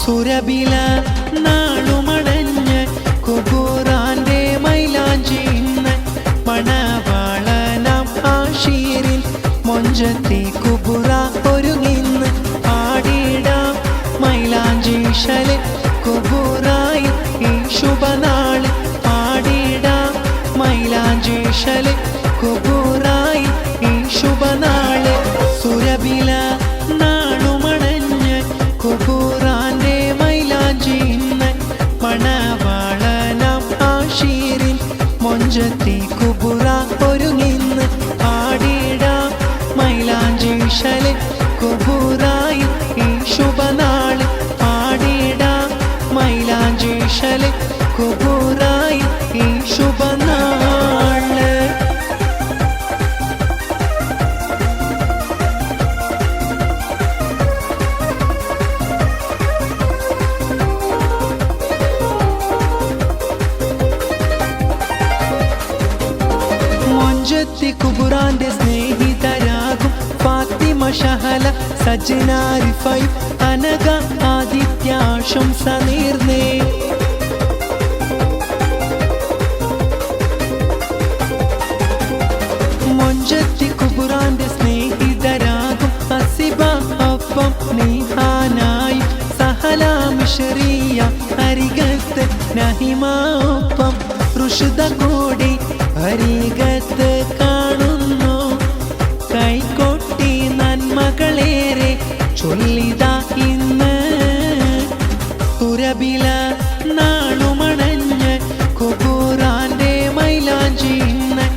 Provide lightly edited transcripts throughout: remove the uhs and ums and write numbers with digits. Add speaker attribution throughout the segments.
Speaker 1: സുരബില നാളുമണഞ്ഞ് കുബൂറാന്റെ മൈലാഞ്ചി ഇന്ന് മണവാളനാം ആശീരിൽ മൊഞ്ചത്തി കുബുറ ഒരുങ്ങിന്ന് ആടിടാം മൈലാഞ്ചി ശലെ കുബൂറായി ഈ ശുഭനാള് ആടിടാം മൈലാഞ്ചി ശലെ കുബൂറായി ഈ ശുഭനാള് സുരബില നാളുമണഞ്ഞ് കുബൂറാന്റെ മൈലാഞ്ചി ഇന്ന് മണവാളനാം ആശീരിൽ മൊഞ്ചത്തി കുബുറ ഒരുങ്ങിന്ന് ആടിടാം മൈലാഞ്ചി ശലെ കുബൂറായി ഈ ശുഭനാള് ആടിടാം മൈലാഞ്ചി ശലെ കുബൂറായി ഈ ശുഭനാള്. മൊഞ്ചത്തി കുബുറാന്റെ സ്നേഹിതരാകും ഫാത്തിമ ഷഹല സജ്ന റിഫൈ അനഘ ആദിത്യാശംസ നേർന്നേ. മൊഞ്ചത്തി കുബുറാന്റെ സ്നേഹിതരാകും അസിബ ഒപ്പം നീഹാനായി സഹല മിഷറിയ അരികത്ത് നഹിമ ഒപ്പം ഋഷിത കൂടി അരികത്ത് കാണുന്നു കൈകൊട്ടി നന്മകളേറെ ചൊല്ലിത ഇന്ന് സുരബില നാളുമണഞ്ഞ് കുബൂറാന്റെ മൈലാഞ്ചി ഇന്ന്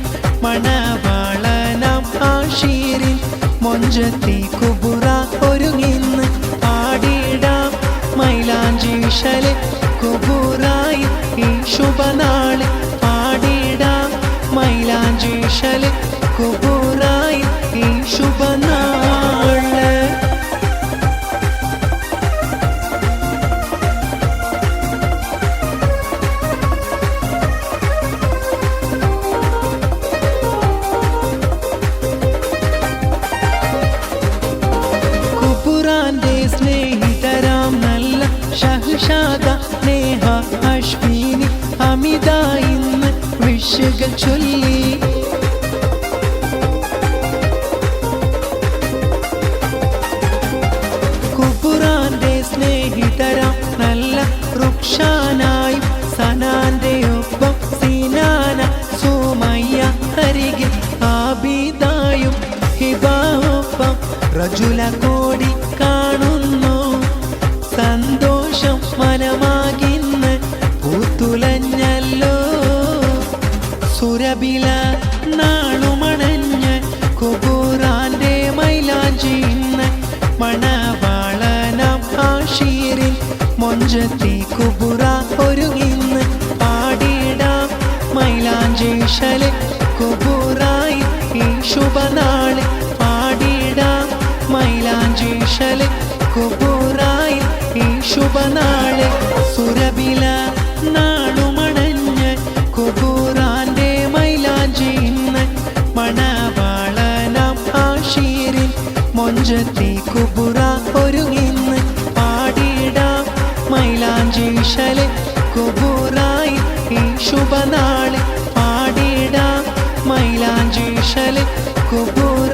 Speaker 1: മണവാളനാം ആശീരിൽ മൊഞ്ചത്തി കുബുറ ഒരുങ്ങിന്ന് ആടിടാം മൈലാഞ്ചി ശലെ കുബൂറായി ഈ ശുഭനാള് ആടിടാം മൈലാഞ്ചി ശലെ കുബൂറായി ഈ ശുഭനാള്. കുബുറാന്റെ സ്നേഹിതരാം നല്ല ഷഹ്ഷാദ നേഹ അശ്വിനി അമിത ഇന്ന് വിഷുകൾ ചൊല്ലി. കുബുറാന്റെ സ്നേഹിതരാം നല്ല റുക്ഷാനായി സനാന്റെ ഒപ്പം സീനാന സുമയ്യ അരികിൽ ആബിദായും ഹിബ ഒപ്പം റജുല കോടി കാണുന്നു സന്തോഷം മനമാകിന്ന് പൂത്തുലഞ്ഞല്ലോ. സുരബില നാളുമണഞ്ഞ് കുബൂറാന്റെ മൈലാഞ്ചി ഇന്ന് മണവാളനാം ആശീരിൽ മൊഞ്ചത്തി കുബുറ ഒരുങ്ങിന്ന് ആടിടാം മൈലാഞ്ചി ശലെ കുബൂറായി ഈ ശുഭനാള് ആടിടാം മൈലാഞ്ചി ശലെ കുബൂറായി ഈ ശുഭനാള്. സുരബില നാളുമണഞ്ഞ് കുബൂറാന്റെ മൈലാഞ്ചി ഇന്ന് മണവാളനാം ആശീരിൽ മൊഞ്ചത്തി കുബുറ ഒരുങ്ങിന്ന് ആടിടാം മൈലാഞ്ചി ശലെ കുബൂറായി ഈ ശുഭനാള് ആടിടാം മൈലാഞ്ചി ശലെ കുബൂറ